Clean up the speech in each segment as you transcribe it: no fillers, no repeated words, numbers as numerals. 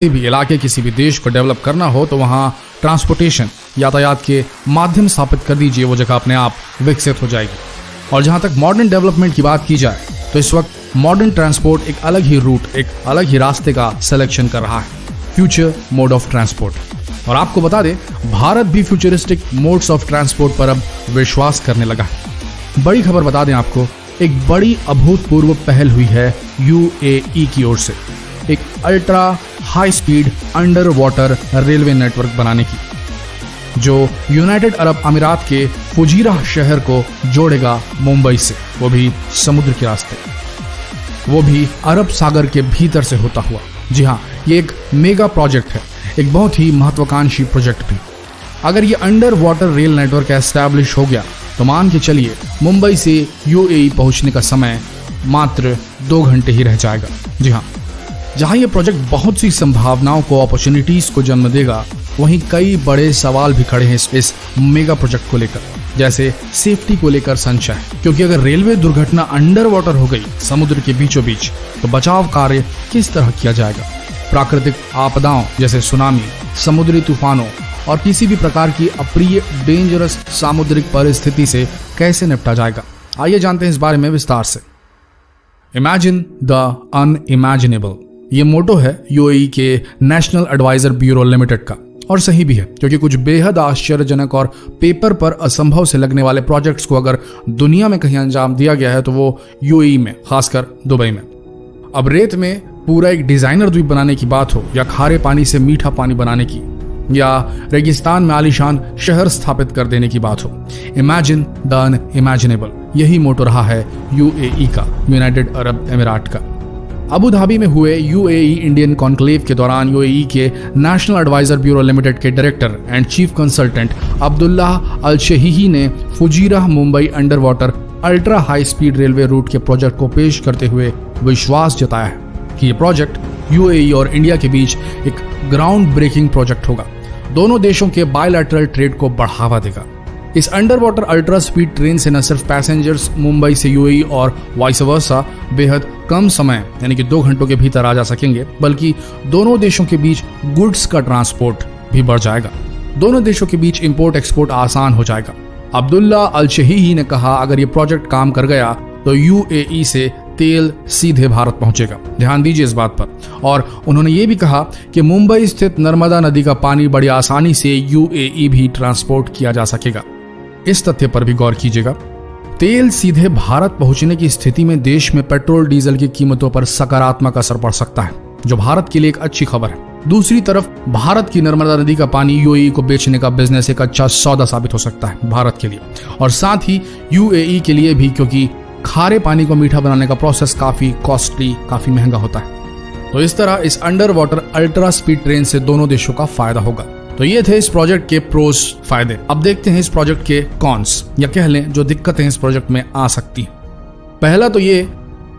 किसी भी इलाके किसी भी देश को डेवलप करना हो तो वहाँ ट्रांसपोर्टेशन यातायात के माध्यम स्थापित कर दीजिए, वो जगह अपने आप विकसित हो जाएगी। और जहाँ तक मॉडर्न डेवलपमेंट की बात की जाए तो इस वक्त मॉडर्न ट्रांसपोर्ट एक अलग ही रूट, एक अलग ही रास्ते का सिलेक्शन कर रहा है, फ्यूचर मोड ऑफ ट्रांसपोर्ट। और आपको बता दें, भारत भी फ्यूचरिस्टिक मोड्स ऑफ ट्रांसपोर्ट पर अब विश्वास करने लगा है। बड़ी खबर बता दें आपको, एक बड़ी अभूतपूर्व पहल हुई है यूएई की ओर से एक ultra high speed under water railway network बनाने की, जो यूनाइटेड अरब अमीरात के फुजीराह शहर को जोड़ेगा मुंबई से, वो भी समुद्र के रास्ते, वो भी अरब सागर के भीतर से होता हुआ। जी हाँ, ये एक मेगा प्रोजेक्ट है, एक बहुत ही महत्वाकांक्षी प्रोजेक्ट भी। अगर ये under water rail network establish हो गया तो मान के चलिए मुंबई से यूएई पहुंचने का समय मात्र 2 घंटे ही रह जाएगा। जी हाँ, जहां ये प्रोजेक्ट बहुत सी संभावनाओं को, अपॉर्चुनिटीज को जन्म देगा, वहीं कई बड़े सवाल भी खड़े हैं इस मेगा प्रोजेक्ट को लेकर, जैसे सेफ्टी को लेकर संशय, क्योंकि अगर रेलवे दुर्घटना अंडर वाटर हो गई समुद्र के बीचों बीच तो बचाव कार्य किस तरह किया जाएगा? प्राकृतिक आपदाओं जैसे सुनामी, समुद्री तूफानों और किसी भी प्रकार की अप्रिय डेंजरस सामुद्रिक परिस्थिति से कैसे निपटा जाएगा? आइए जानते हैं इस बारे में विस्तार से। इमेजिन द अनइमेजिनेबल, ये मोटो है यूएई के नेशनल एडवाइजर ब्यूरो लिमिटेड का, और सही भी है, क्योंकि कुछ बेहद आश्चर्यजनक और पेपर पर असंभव से लगने वाले प्रोजेक्ट्स को अगर दुनिया में कहीं अंजाम दिया गया है तो वो यूएई में, खासकर दुबई में। अब रेत में पूरा एक डिजाइनर द्वीप बनाने की बात हो, या खारे पानी से मीठा पानी बनाने की, या रेगिस्तान में आलीशान शहर स्थापित कर देने की बात हो, इमेजिन द अनइमेजिनेबल, यही मोटो रहा है यूएई का, यूनाइटेड अरब अमीरात का। अबू धाबी में हुए यूएई इंडियन कॉन्क्लेव के दौरान यूएई के नेशनल एडवाइजर ब्यूरो लिमिटेड के director and chief consultant Abdullah Al Shehhi ने Fujairah Mumbai under water ultra high speed railway route के प्रोजेक्ट को पेश करते हुए विश्वास जताया है कि ये प्रोजेक्ट यूएई और इंडिया के बीच एक ग्राउंड ब्रेकिंग प्रोजेक्ट होगा, दोनों देशों के बायलैटरल ट्रेड को बढ़ावा देगा। इस under water ultra speed train से न सिर्फ पैसेंजर्स मुंबई से यूएई और वाइस वर्सा बेहद कम समय यानी कि 2 घंटों के भीतर आ जा सकेंगे, बल्कि दोनों देशों के बीच गुड्स का ट्रांसपोर्ट भी बढ़ जाएगा। दोनों देशों के बीच इंपोर्ट एक्सपोर्ट आसान हो जाएगा। अब्दुल्ला अल शहीही ने कहा, अगर ये प्रोजेक्ट काम कर गया तो यूएई से तेल सीधे भारत पहुंचेगा। ध्यान दीजिए इस बात पर। और उन्होंने ये भी कहा कि मुंबई स्थित नर्मदा नदी का पानी बड़ी आसानी से यूएई भी ट्रांसपोर्ट किया जा सकेगा। इस तथ्य पर भी गौर कीजिएगा, तेल सीधे भारत पहुंचने की स्थिति में देश में पेट्रोल डीजल की कीमतों पर सकारात्मक असर पड़ सकता है, जो भारत के लिए एक अच्छी खबर है। दूसरी तरफ भारत की नर्मदा नदी का पानी यूएई को बेचने का बिजनेस एक अच्छा सौदा साबित हो सकता है भारत के लिए, और साथ ही यूएई के लिए भी, क्योंकि खारे पानी को मीठा बनाने का प्रोसेस काफी कॉस्टली, काफी महंगा होता है। तो इस तरह इस under water ultra speed train से दोनों देशों का फायदा होगा। तो ये थे इस प्रोजेक्ट के प्रोस, फायदे। अब देखते हैं इस प्रोजेक्ट के कॉन्स, या कह लें जो दिक्कतें इस प्रोजेक्ट में आ सकती हैं। पहला तो ये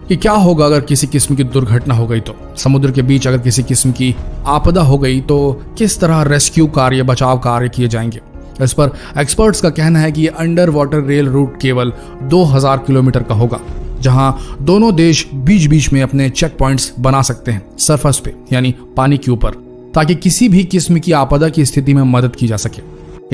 कि क्या होगा अगर किसी किस्म की दुर्घटना हो गई तो, समुद्र के बीच अगर किसी किस्म की आपदा हो गई तो किस तरह रेस्क्यू कार्य, बचाव कार्य किए जाएंगे। इस पर एक्सपर्ट्स का कहना है कि ये अंडर वाटर रेल रूट केवल 2000 किलोमीटर का होगा, जहां दोनों देश बीच बीच में अपने चेक पॉइंट्स बना सकते हैं सरफेस पे, यानी पानी के ऊपर, ताकि किसी भी किस्म की आपदा की स्थिति में मदद की जा सके।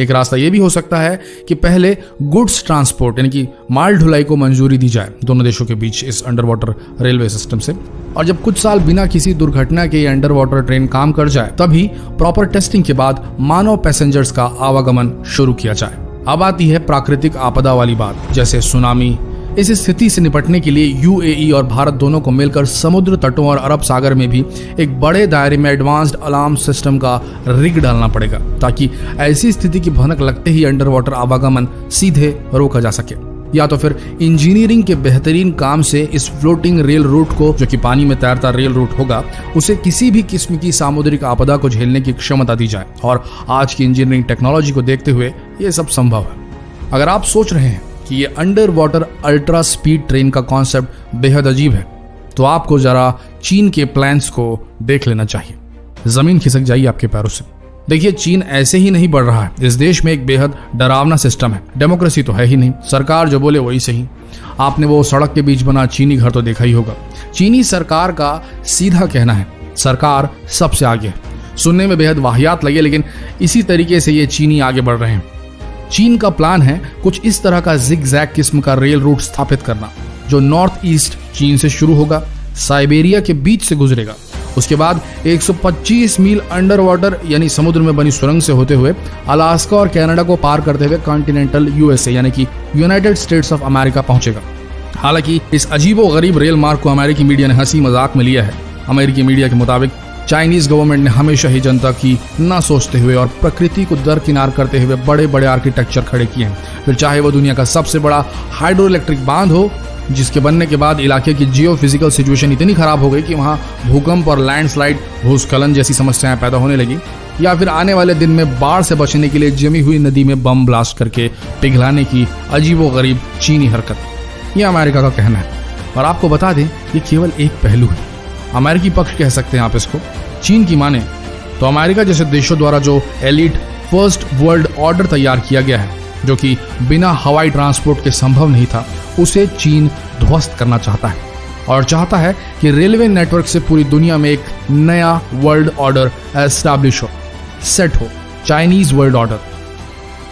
एक रास्ता यह भी हो सकता है कि पहले गुड्स ट्रांसपोर्ट यानी कि माल ढुलाई को मंजूरी दी जाए दोनों देशों के बीच इस अंडर वाटर रेलवे सिस्टम से, और जब कुछ साल बिना किसी दुर्घटना के अंडर वाटर ट्रेन काम कर जाए तभी प्रॉपर टेस्टिंग के बाद मानव पैसेंजर्स का आवागमन शुरू किया जाए। अब आती है प्राकृतिक आपदा वाली बात, जैसे सुनामी। इस स्थिति से निपटने के लिए यूएई और भारत दोनों को मिलकर समुद्र तटों और अरब सागर में भी एक बड़े दायरे में एडवांस्ड अलार्म सिस्टम का रिग डालना पड़ेगा, ताकि ऐसी स्थिति की भनक लगते ही अंडर वाटर आवागमन सीधे रोका जा सके। या तो फिर इंजीनियरिंग के बेहतरीन काम से इस फ्लोटिंग रेल रूट को, जो कि पानी में तैरता रेल रूट होगा, उसे किसी भी किस्म की सामुद्रिक आपदा को झेलने की क्षमता दी जाए। और आज की इंजीनियरिंग टेक्नोलॉजी को देखते हुए ये सब संभव है। अगर आप सोच रहे हैं कि ये under water ultra speed train का कॉन्सेप्ट बेहद अजीब है, तो आपको जरा चीन के प्लान्स को देख लेना चाहिए। जमीन खिसक जाइए आपके पैरों से। देखिए, चीन ऐसे ही नहीं बढ़ रहा है। इस देश में एक बेहद डरावना सिस्टम है, डेमोक्रेसी तो है ही नहीं, सरकार जो बोले वही सही। आपने वो सड़क के बीच बना चीनी घर तो देखा ही होगा। चीनी सरकार का सीधा कहना है सरकार सबसे आगे है। सुनने में बेहद वाहियात लगे, लेकिन इसी तरीके से ये चीनी आगे बढ़ रहे हैं। चीन का प्लान है कुछ इस तरह का जिगजैग किस्म का रेल रूट स्थापित करना, जो नॉर्थ ईस्ट चीन से शुरू होगा, साइबेरिया के बीच से गुजरेगा, उसके बाद 125 मील अंडर वाटर यानी समुद्र में बनी सुरंग से होते हुए अलास्का और कनाडा को पार करते हुए कॉन्टिनेंटल यूएसए यानी कि यूनाइटेड स्टेट्स ऑफ अमेरिका पहुंचेगा। हालांकि इस अजीबो गरीब रेल मार्ग को अमेरिकी मीडिया ने हंसी मजाक में लिया है। अमेरिकी मीडिया के मुताबिक चाइनीज गवर्नमेंट ने हमेशा ही जनता की ना सोचते हुए और प्रकृति को दरकिनार करते हुए बड़े बड़े आर्किटेक्चर खड़े किए हैं। फिर चाहे वो दुनिया का सबसे बड़ा हाइड्रो इलेक्ट्रिक बांध हो, जिसके बनने के बाद इलाके की जियो फिजिकल सिचुएशन इतनी खराब हो गई कि वहां भूकंप और लैंडस्लाइड, भूस्खलन जैसी समस्याएं पैदा होने लगी, या फिर आने वाले दिन में बाढ़ से बचने के लिए जमी हुई नदी में बम ब्लास्ट करके पिघलाने की अजीबो गरीब चीनी हरकत। यह अमेरिका का कहना है। और आपको बता दें, ये केवल एक पहलू है, अमेरिकी पक्ष कह सकते हैं आप इसको। चीन की माने तो अमेरिका जैसे देशों द्वारा जो एलिट फर्स्ट वर्ल्ड ऑर्डर तैयार किया गया है, जो कि बिना हवाई ट्रांसपोर्ट के संभव नहीं था, उसे चीन ध्वस्त करना चाहता है और चाहता है कि रेलवे नेटवर्क से पूरी दुनिया में एक नया वर्ल्ड ऑर्डर एस्टैब्लिश हो, सेट हो, चाइनीज वर्ल्ड ऑर्डर।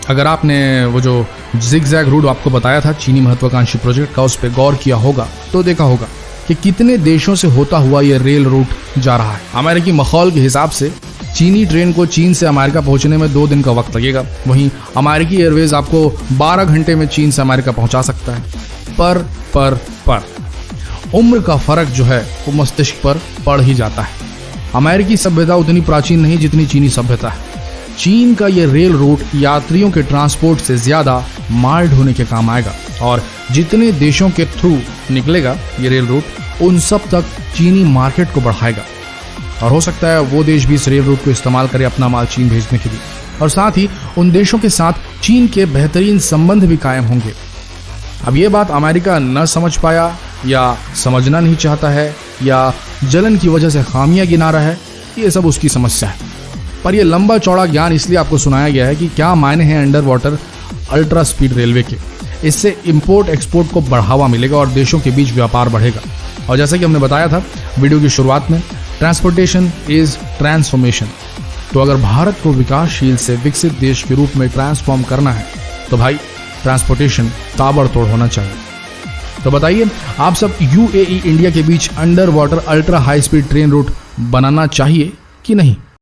अगर आपने वो जो जिगजैग रूट आपको बताया था चीनी महत्वाकांक्षी प्रोजेक्ट का, उस पर गौर किया होगा तो देखा होगा कि कितने देशों से होता हुआ यह रेल रूट जा रहा है। अमेरिकी माहौल के हिसाब से चीनी ट्रेन को चीन से अमेरिका पहुंचने में 2 दिन का वक्त लगेगा, वहीं अमेरिकी एयरवेज आपको 12 घंटे में चीन से अमेरिका पहुंचा सकता है। पर उम्र का फर्क जो है वो मस्तिष्क पर पड़ ही जाता है। अमेरिकी सभ्यता उतनी प्राचीन नहीं जितनी चीनी सभ्यता है। चीन का ये रेल रूट यात्रियों के ट्रांसपोर्ट से ज्यादा माल ढोने के काम आएगा, और जितने देशों के थ्रू निकलेगा ये रेल रूट, उन सब तक चीनी मार्केट को बढ़ाएगा। और हो सकता है वो देश भी इस रेल रूट को इस्तेमाल करे अपना माल चीन भेजने के लिए, और साथ ही उन देशों के साथ चीन के बेहतरीन संबंध भी कायम होंगे। अब ये बात अमेरिका न समझ पाया, या समझना नहीं चाहता है, या जलन की वजह से खामियां गिना रहा है, ये सब उसकी समस्या है। पर यह लंबा चौड़ा ज्ञान इसलिए आपको सुनाया गया है कि क्या मायने हैं under water ultra speed railway के। इससे इंपोर्ट एक्सपोर्ट को बढ़ावा मिलेगा और देशों के बीच व्यापार बढ़ेगा। और जैसा कि हमने बताया था वीडियो की शुरुआत में, ट्रांसपोर्टेशन इज ट्रांसफॉर्मेशन। तो अगर भारत को विकासशील से विकसित देश के रूप में ट्रांसफॉर्म करना है तो भाई ट्रांसपोर्टेशन ताबड़तोड़ होना चाहिए। तो बताइए, आप सब यूएई इंडिया के बीच under water ultra high speed train route बनाना चाहिए कि नहीं?